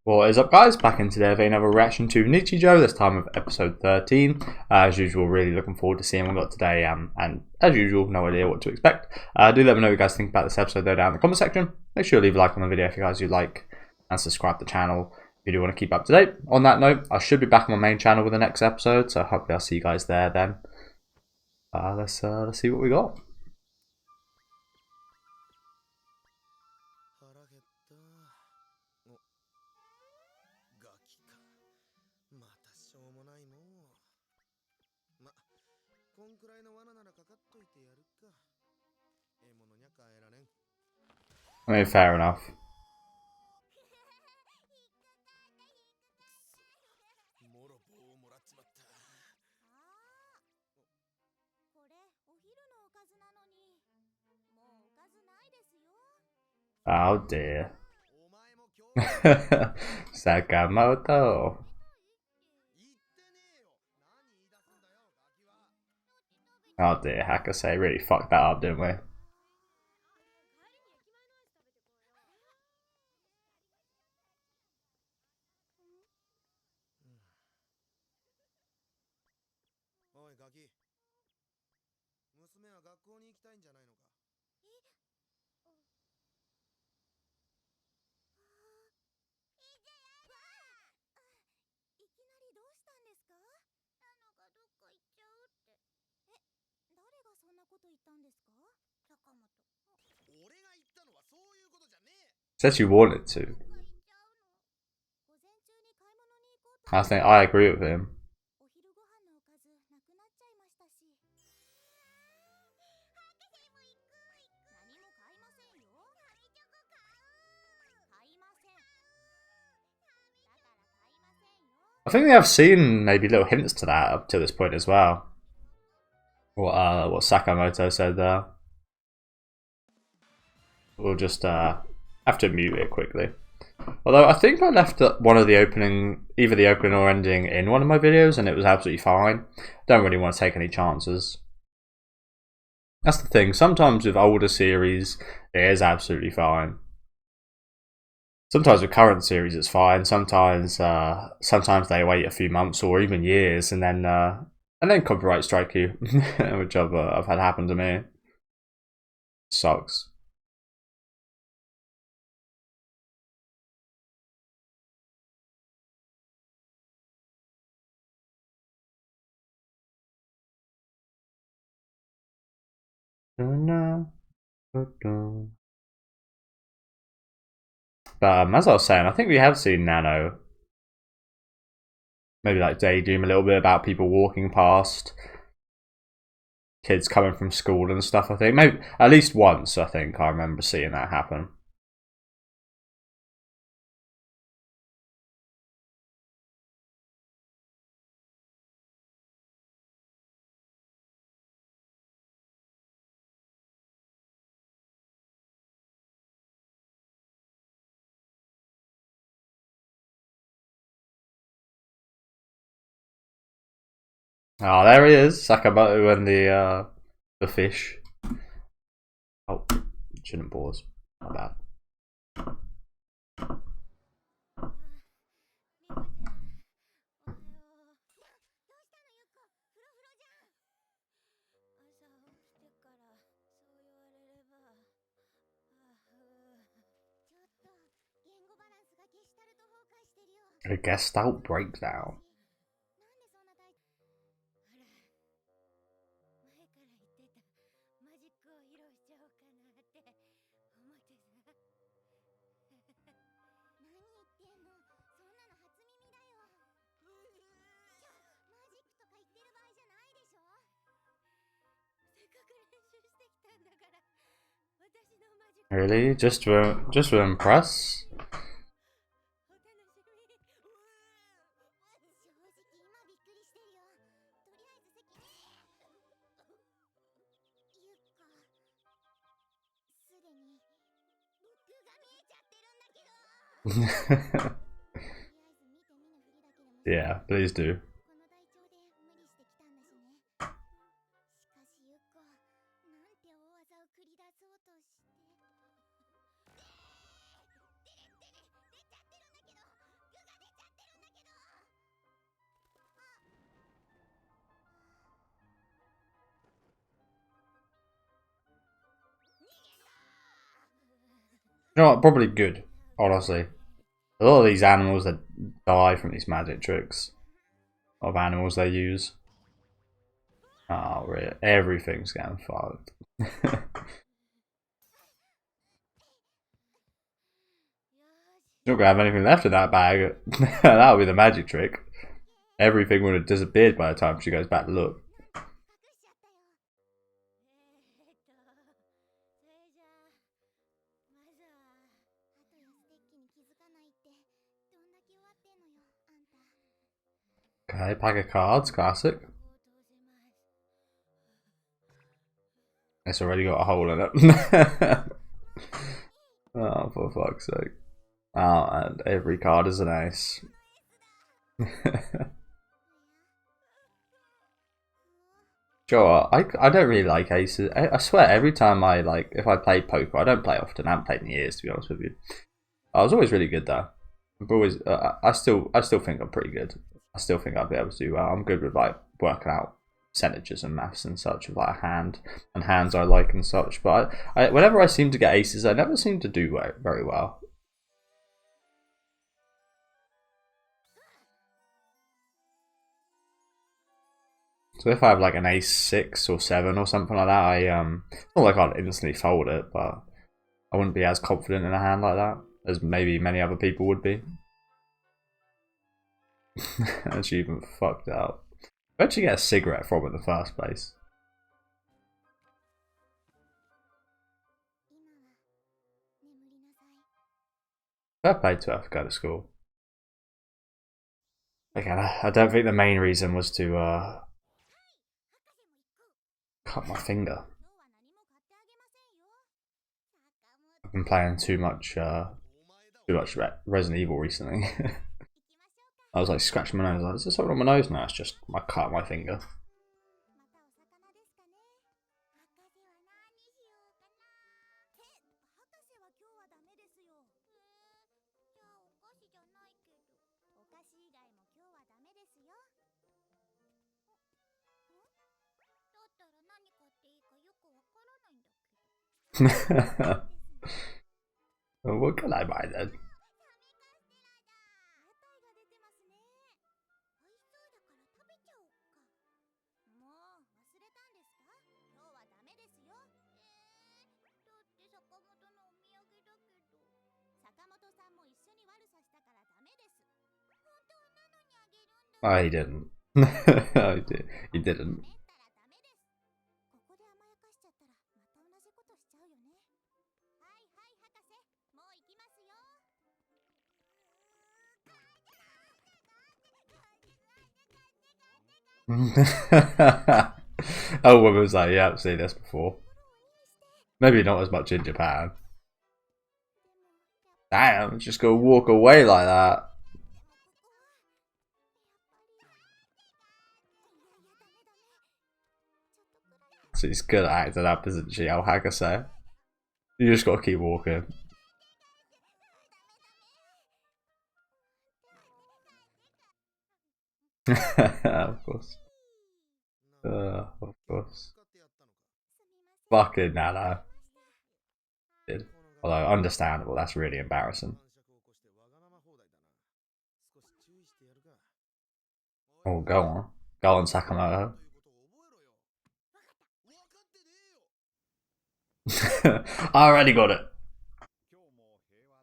What is up, guys? Back in today with another reaction to Nichijou, this time with episode 13. As usual, really looking forward to seeing what we got today, and as usual, no idea what to expect. Do let me know what you guys think about this episode though down in the comment section. Make sure to leave a like on the video if you guys do like, and subscribe to the channel if you do want to keep up to date. On that note, I should be back on my main channel with the next episode, so hopefully I'll see you guys there then. Let's see what we got. I mean, fair enough. Oh dear. Sakamoto. Oh dear, Hakase really fucked that up, didn't we? Said you wanted to. I agree with him. I think we have seen maybe little hints to that up to this point as well. What Sakamoto said there. We'll just have to mute it quickly. Although I think I left one of the opening, either the opening or ending, in one of my videos, and it was absolutely fine. Don't really want to take any chances. That's the thing. Sometimes with older series, it is absolutely fine. Sometimes with current series, it's fine. Sometimes they wait a few months or even years, and then copyright strike you, which I've had happen to me. Sucks. But as I was saying, I think we have seen Nano maybe like daydream a little bit about people walking past, kids coming from school and stuff. I think maybe at least once. I think I remember seeing that happen. Oh, there he is, Sakamoto and the fish. Oh, shouldn't pause. Not bad. A Gestalt breakdown. Really? Just to impress? Yeah, please do. You know what? Probably good, honestly. A lot of these animals that die from these magic tricks of animals they use. Oh, really? Everything's getting fucked. Not gonna have anything left in that bag. That'll be the magic trick. Everything would have disappeared by the time she goes back to look. Okay, pack of cards, classic. It's already got a hole in it. Oh, for fuck's sake. Oh, and every card is an ace. Sure, I don't really like aces. I swear, every time if I play poker, I don't play often. I haven't played in years, to be honest with you. I was always really good though. I've always, I still think I'm pretty good. I still think I'll be able to do well. I'm good with like working out percentages and maths and such of like a hand and hands I like and such. But whenever I seem to get aces, I never seem to do very well. So if I have like an ace 6 or 7 or something like that, it's not like I'd instantly fold it, but I wouldn't be as confident in a hand like that as maybe many other people would be. And she even fucked up. Where'd she get a cigarette from in the first place? Fair play to her for going to school. Again, I don't think the main reason was to cut my finger. I've been playing too much Resident Evil recently. I was like scratching my nose. Like, is there something on my nose? No, it's just I cut my finger. What can I buy then? Oh, he didn't. Oh, he didn't. Oh, woman was like, yeah, I've seen this before. Maybe not as much in Japan. Damn, just go walk away like that. She's good at acting up, isn't she, El Hakase? You just gotta keep walking. Of course. Of course. Fucking Nano. Did. Although, understandable, that's really embarrassing. Oh, go on. Go on, Sakamoto. I already got it.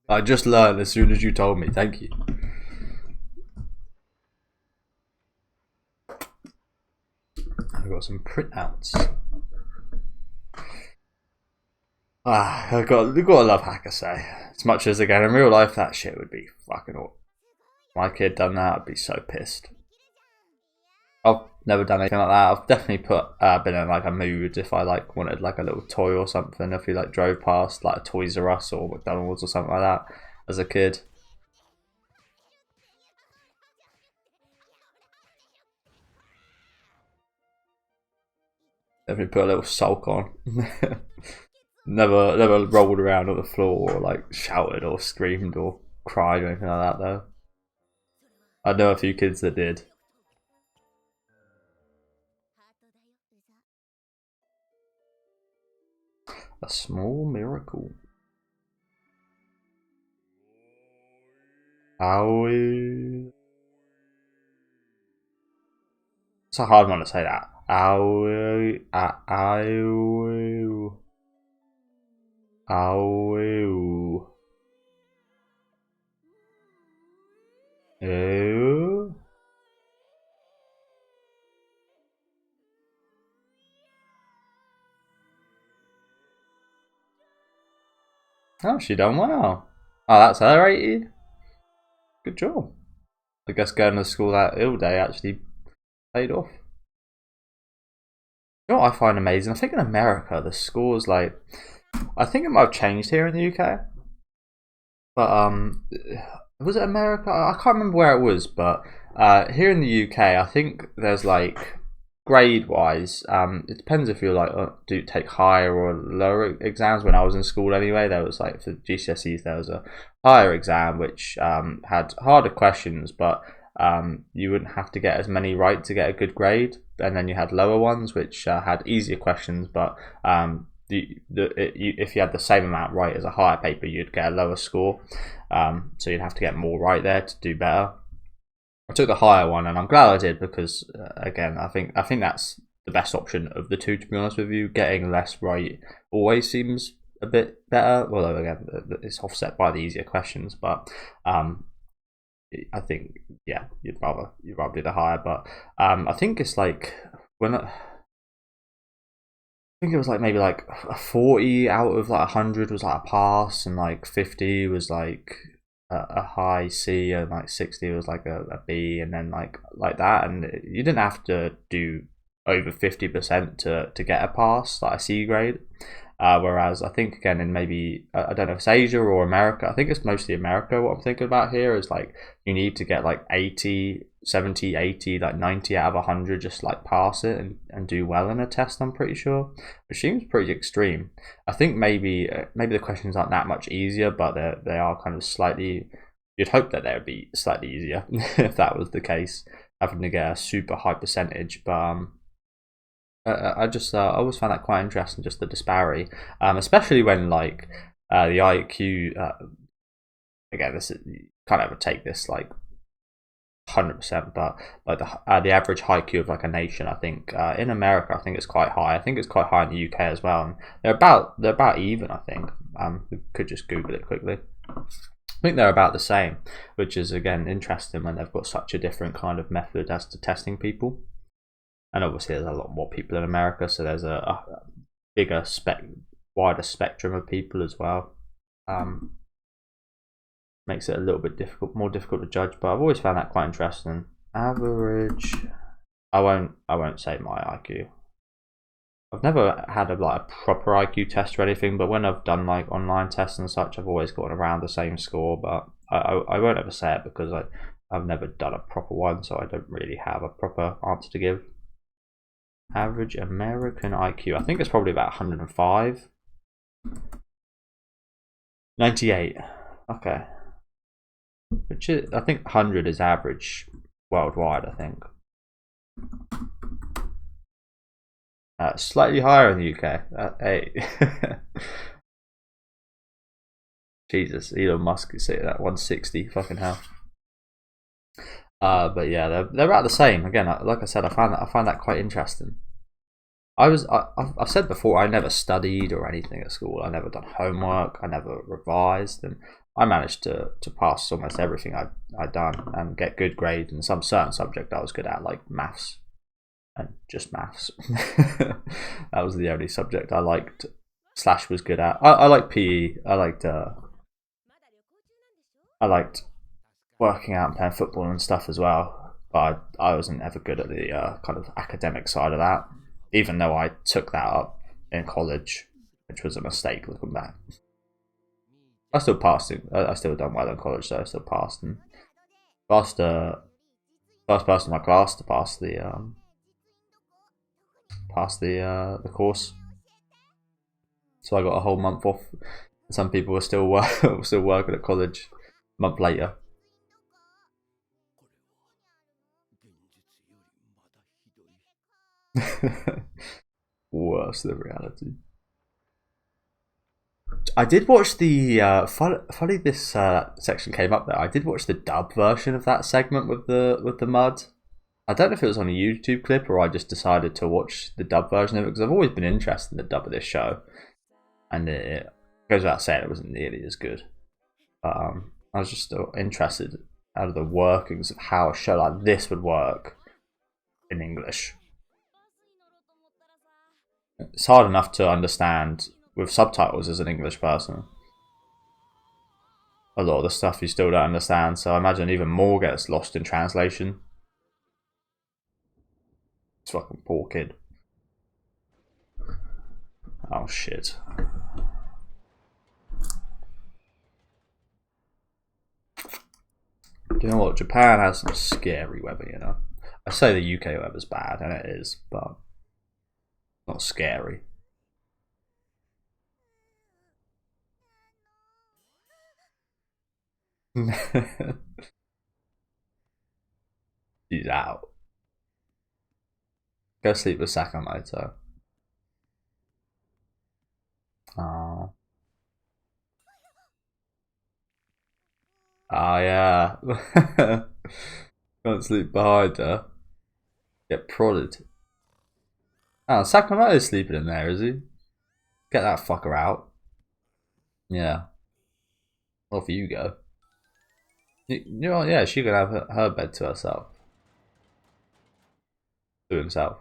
I just learned as soon as you told me. Thank you. I've got some printouts. I gotta love Hakase. As much as again in real life, that shit would be fucking awful. If my kid done that, I'd be so pissed. I've never done anything like that. I've definitely been in like a mood if I like wanted like a little toy or something. If you like drove past like a Toys R Us or McDonald's or something like that as a kid. Definitely put a little sulk on. never rolled around on the floor or like shouted or screamed or cried or anything like that though. I know a few kids that did. A small miracle. Ow. It's a hard one to say that. Ow. Ow. Ow. Ew. Oh, she done well. Oh, that's her rated. Good job. I guess going to school that ill day actually paid off. You know what I find amazing? I think in America the scores like I think it might have changed here in the UK. But was it America? I can't remember where it was, but here in the UK I think there's like grade wise, it depends if you're like do take higher or lower exams. When I was in school anyway, there was like for GCSEs there was a higher exam which had harder questions, but you wouldn't have to get as many right to get a good grade, and then you had lower ones which had easier questions, but if you had the same amount right as a higher paper, you'd get a lower score. So you'd have to get more right there to do better. I took the higher one, and I'm glad I did because, again, I think that's the best option of the two. To be honest with you, getting less right always seems a bit better. Although again, it's offset by the easier questions. But I think you'd rather do the higher. But I think it's like I think it was like maybe like a 40 out of like 100 was like a pass, and like 50 was like a high C, and like 60 was like a B, and then like that, and you didn't have to do over 50% to get a pass, like a C grade. Whereas I think again in maybe I don't know if it's Asia or America, I think it's mostly America. What I'm thinking about here is like you need to get like 80, 70, 80, like 90 out of 100, just like pass it and do well in a test, I'm pretty sure, which seems pretty extreme. I think maybe the questions aren't that much easier, but they are kind of slightly, you'd hope that they would be slightly easier if that was the case, having to get a super high percentage. But I just always found that quite interesting, just the disparity, especially when like the IQ. Again, this is, you can't ever take this like 100%, but like the average IQ of like a nation, I think in America, I think it's quite high. I think it's quite high in the UK as well, and they're about even. I think we could just Google it quickly. I think they're about the same, which is again interesting when they've got such a different kind of method as to testing people. And obviously there's a lot more people in America, so there's a bigger wider spectrum of people as well. Makes it a little bit more difficult to judge, but I've always found that quite interesting. Average. I won't say my IQ. I've never had a proper IQ test or anything, but when I've done like online tests and such, I've always gotten around the same score. But I won't ever say it because I've never done a proper one, so I don't really have a proper answer to give. Average American IQ. I think it's probably about 105. 98. Okay. Which is, I think 100 is average worldwide, I think. Slightly higher in the UK. Hey. Jesus, Elon Musk is sitting at 160. Fucking hell. But yeah, they're about the same. Again, like I said, I find that quite interesting. I've said before, I never studied or anything at school. I never done homework. I never revised, and I managed to pass almost everything I'd done and get good grades in some certain subject I was good at, like maths, and just maths. That was the only subject I liked / was good at. I liked PE. I liked working out and playing football and stuff as well, but I wasn't ever good at the kind of academic side of that, even though I took that up in college, which was a mistake looking back. I still passed it. I still done well in college, so I still passed, and passed first person in my class to pass the course. So I got a whole month off. Some people were still working at college a month later. Worse than reality. I did watch the funny this section came up there. I did watch the dub version of that segment with the mud. I don't know if it was on a YouTube clip or I just decided to watch the dub version of it because I've always been interested in the dub of this show, and it goes without saying it wasn't nearly as good. I was just still interested out of the workings of how a show like this would work in English. It's hard enough to understand with subtitles as an English person. A lot of the stuff you still don't understand, so I imagine even more gets lost in translation. This fucking poor kid. Oh shit. You know what? Japan has some scary weather, you know. I say the UK weather's bad, and it is, but not scary. She's out. Go sleep with Sakamoto. Oh. Oh yeah. Can't sleep behind her. Get prodded. Oh, Sakamoto's sleeping in there, is he? Get that fucker out. Yeah. Off you go. You know what? Yeah, she can have her bed to herself. To himself.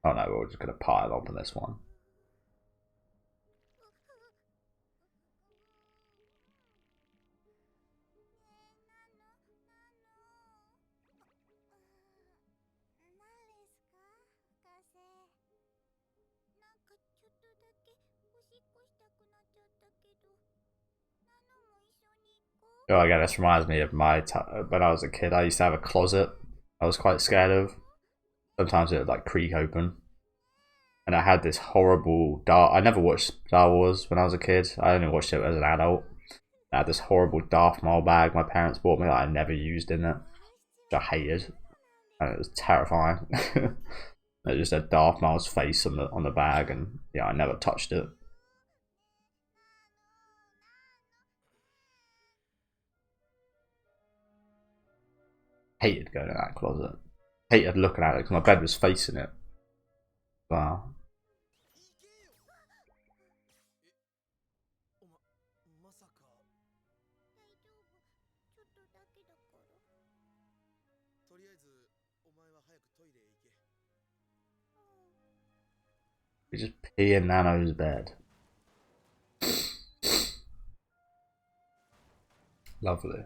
Oh no, we're just gonna pile on to this one. Oh, again, this reminds me of my time when I was a kid. I used to have a closet I was quite scared of. Sometimes it would like creak open. And I had this horrible dark. I never watched Star Wars when I was a kid. I only watched it as an adult. I had this horrible Darth Maul bag my parents bought me that I never used in it, which I hated, and it was terrifying. It just had Darth Maul's face on the bag, and yeah, I never touched it. Hated going in that closet. Hated looking at it because my bed was facing it. Wow. We just pee in Nano's bed. Lovely.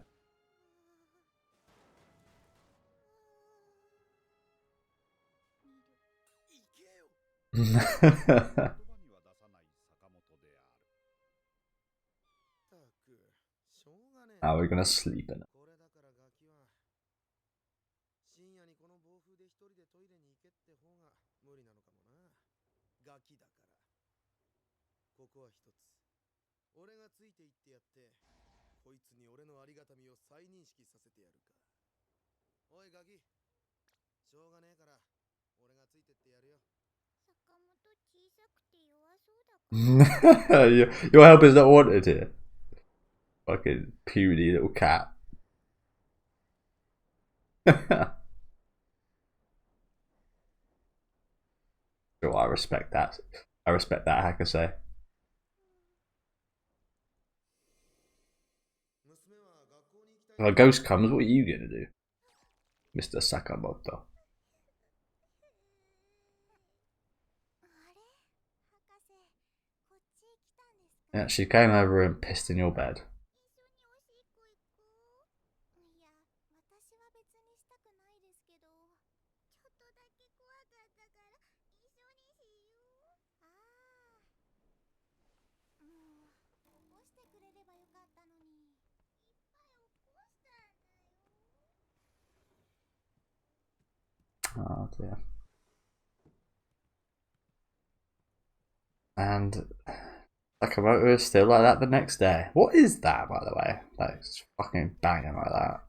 Now we're gonna sleep in it. Your help is not wanted here. Fucking puny little cat. Oh, I respect that. I respect that, Hakase. If a ghost comes, what are you gonna do, Mr. Sakamoto? Yeah, she came over and pissed in your bed. Oh dear. And Sakamoto is still like that the next day. What is that, by the way? That's fucking banging like that.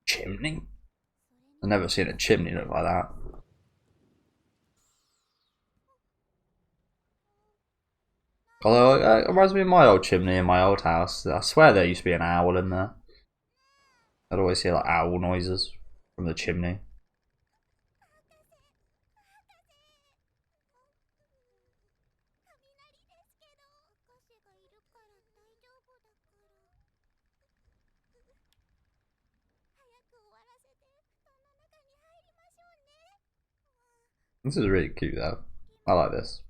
Chimney? I've never seen a chimney look like that. Although it reminds me of my old chimney in my old house. I swear there used to be an owl in there. I'd always hear like owl noises from the chimney. This is really cute though. I like this.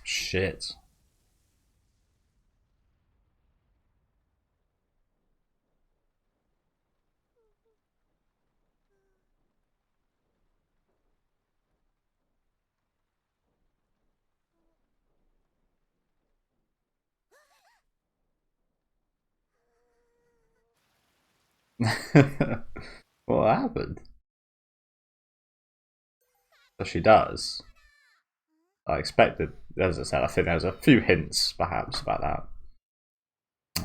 Shit. What happened? So she does. I expected, as I said, I think there's a few hints perhaps about that.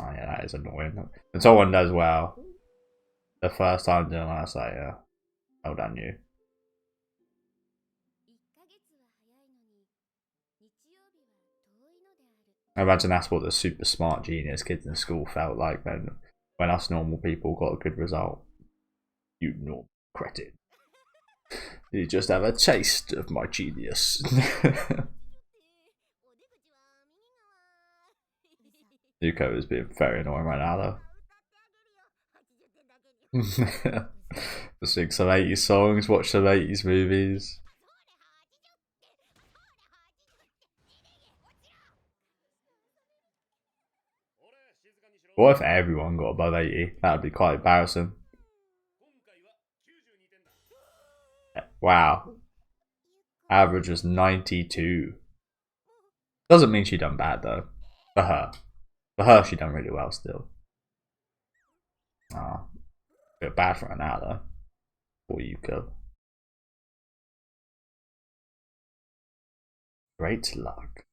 Oh yeah, that is annoying. And someone does well the first time doing that, it's like, yeah, well done you. I imagine that's what the super smart genius kids in school felt like when us normal people got a good result. You normal cretin. You just have a taste of my genius. Yuko is being very annoying right now though. Sing some 80s songs, watch some 80s movies. What if everyone got above 80? That would be quite embarrassing. Wow. Average was 92. Doesn't mean she done bad though. For her. For her, she done really well still. Ah, a bit bad for her now though. Poor Yuko. Great luck.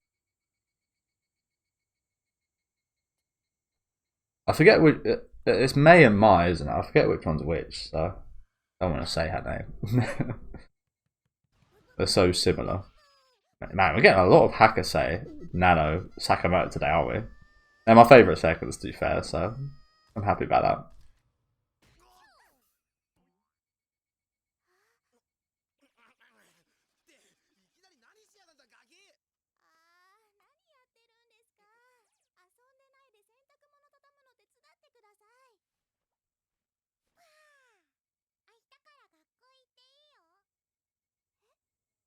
I forget which. It's May and Mai, isn't it? I forget which one's which, so I don't want to say her name. They're so similar. Man, we're getting a lot of Hakase, Nano, Sakamoto today, aren't we? They're my favourite seconds, to be fair, so I'm happy about that.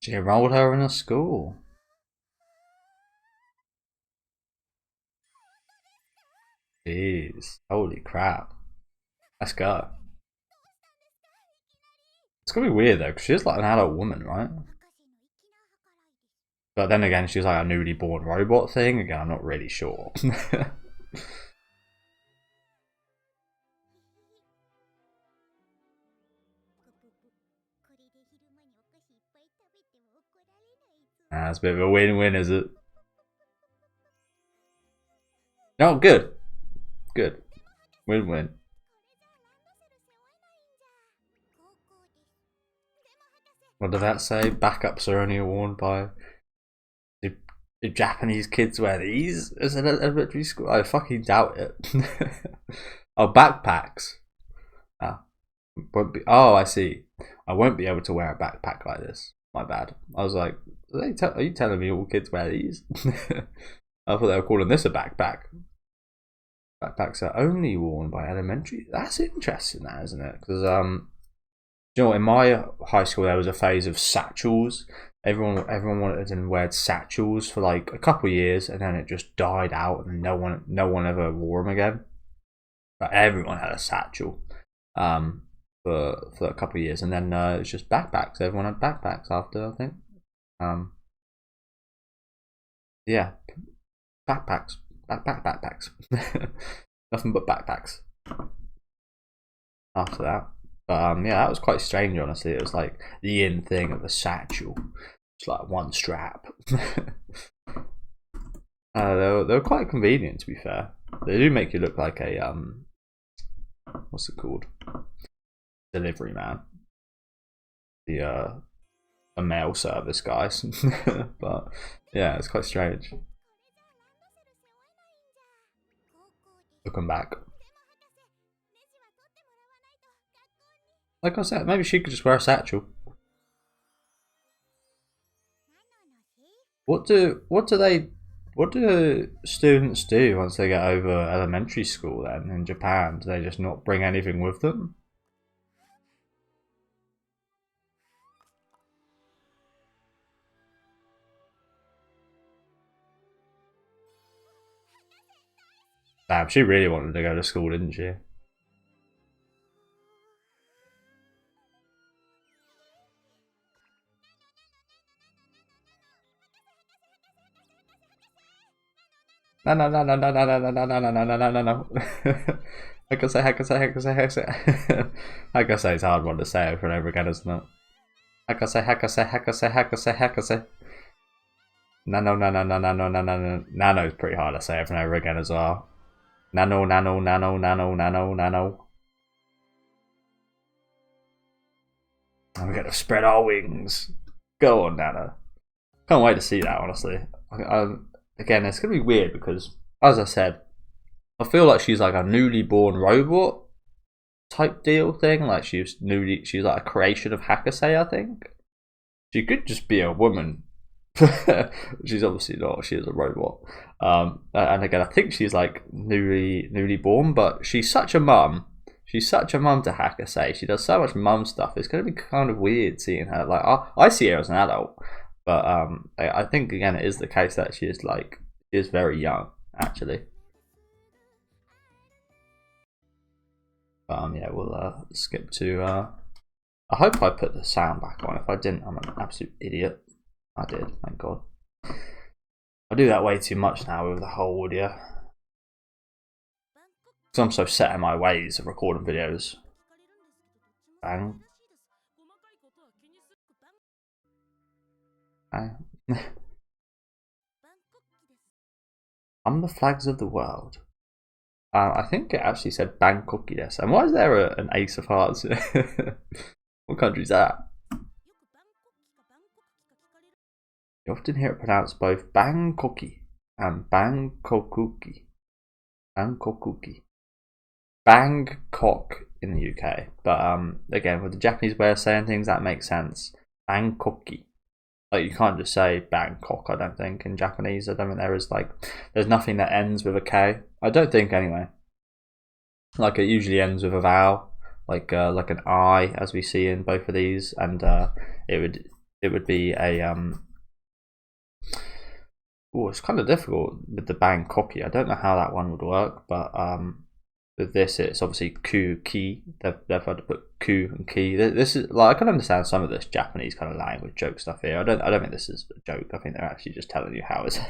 She enrolled her in a school. Jeez, holy crap. Let's go. It's gonna be weird though, because she's like an adult woman, right? But then again, she's like a newly born robot thing. Again, I'm not really sure. It's a bit of a win-win, is it? No, good. Good. Win-win. What did that say? Backups are only worn by the Japanese kids wear these as an elementary school. I fucking doubt it. Oh, backpacks. Won't be. Oh, I see. I won't be able to wear a backpack like this. My bad. I was like, are you telling me all kids wear these? I thought they were calling this a backpack. Backpacks are only worn by elementary. That's interesting, that isn't it? Because you know, in my high school there was a phase of satchels. Everyone wanted and wear satchels for like a couple of years, and then it just died out, and no one ever wore them again. But everyone had a satchel. for a couple of years, and then it was just backpacks. Everyone had backpacks after, I think. Yeah, backpacks, backpacks. Nothing but backpacks after that. But yeah, that was quite strange, honestly. It was like the in thing of a satchel. It's like one strap. They were quite convenient, to be fair. They do make you look like a what's it called? Delivery man. The a mail service guys. But yeah, it's quite strange. Looking back. Like I said, maybe she could just wear a satchel. What do students do once they get over elementary school then in Japan? Do they just not bring anything with them? Damn, she really wanted to go to school, didn't she? No. Hakase is a hard one to say over and over again, isn't it? Hakase. Nano. Nano is pretty hard to say over and over again as well. Nano. And we're gonna spread our wings. Go on, Nano. Can't wait to see that, honestly. Again, it's gonna be weird because, as I said, I feel like she's like a newly born robot type deal thing. Like she's like a creation of Hakase, I think. She could just be a woman. She's obviously not. She is a robot. And again, I think she's like newly born, but she's such a mum. She's such a mum to Hakase. She does so much mum stuff. It's going to be kind of weird seeing her. Like I see her as an adult, but I think again it is the case that she is very young actually. Yeah, we'll skip to. I hope I put the sound back on. If I didn't, I'm an absolute idiot. I did, thank God. I do that way too much now with the whole audio. Because I'm so set in my ways of recording videos. Bang. Bang. I'm the flags of the world. I think it actually said Bangkoki this. And why is there an ace of hearts? What country is that? You often hear it pronounced both Bangkoki and Bangkokuki. Bangkok in the UK. But again, with the Japanese way of saying things, that makes sense. Bangkoki. Like, you can't just say Bangkok, I don't think, in Japanese. I don't think there's nothing that ends with a K. I don't think, anyway. Like, it usually ends with a vowel, like an I, as we see in both of these, and it would be a oh, it's kind of difficult with the Bangkoki. I don't know how that one would work, but with this, it's obviously ku, ki. They've had to put ku and ki. This is like, I can understand some of this Japanese kind of language joke stuff here. I don't think this is a joke. I think they're actually just telling you how it's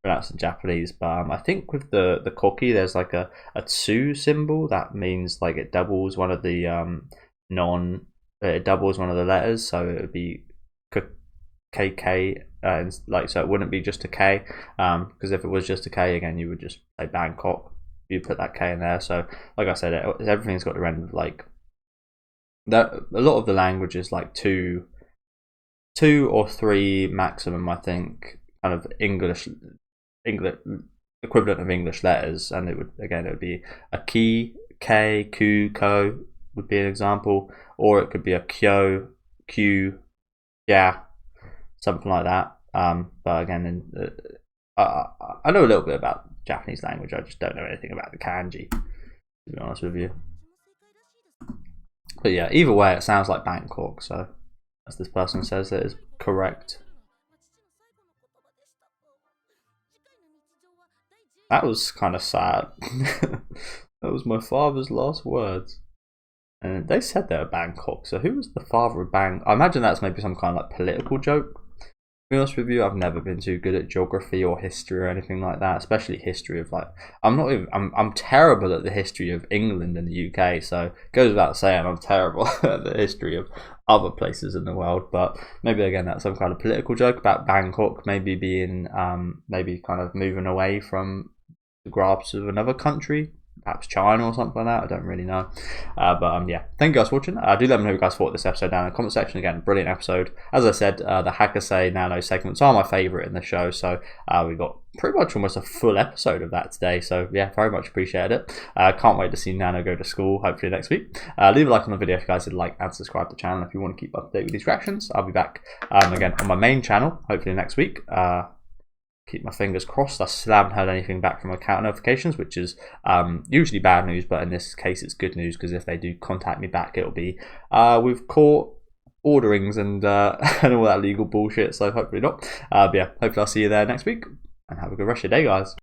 pronounced in Japanese. But I think with the koki, there's like a tsu symbol that means like it doubles one of the it doubles one of the letters, so it would be KK. Like, so it wouldn't be just a K, because if it was just a K, again, you would just say Bangkok. You put that K in there. So, like I said, everything's got to end with like that. A lot of the language is like two or three maximum, I think, kind of English equivalent of English letters, and it would be a ki, k, ku, ko would be an example, or it could be a kyo, q, yeah, something like that. But again, I know a little bit about Japanese language. I just don't know anything about the kanji, to be honest with you. But yeah, either way, it sounds like Bangkok. So, as this person says, it is correct. That was kind of sad. That was my father's last words. And they said they were Bangkok, so who was the father of Bang? I imagine that's maybe some kind of like political joke. To be honest with you, I've never been too good at geography or history or anything like that, especially history of like I'm terrible at the history of England and the UK, so it goes without saying I'm terrible at the history of other places in the world. But maybe again that's some kind of political joke about Bangkok maybe being maybe kind of moving away from the grasp of another country, perhaps China or something like that. I don't really know. But yeah, thank you guys for watching. Do let me know what you guys thought of this episode down in the comment section. Again, brilliant episode. As I said, the Hakase Nano segments are my favourite in the show, so we got pretty much almost a full episode of that today. So yeah, very much appreciated it. Can't wait to see Nano go to school, hopefully next week. Leave a like on the video if you guys did like, and subscribe to the channel if you want to keep up to date with these reactions. I'll be back again on my main channel, hopefully next week. Keep my fingers crossed. I still haven't heard anything back from account notifications, which is usually bad news, but in this case it's good news, because if they do contact me back, it'll be with court orderings and and all that legal bullshit, so hopefully not. But yeah, hopefully I'll see you there next week, and have a good rest of your day, guys.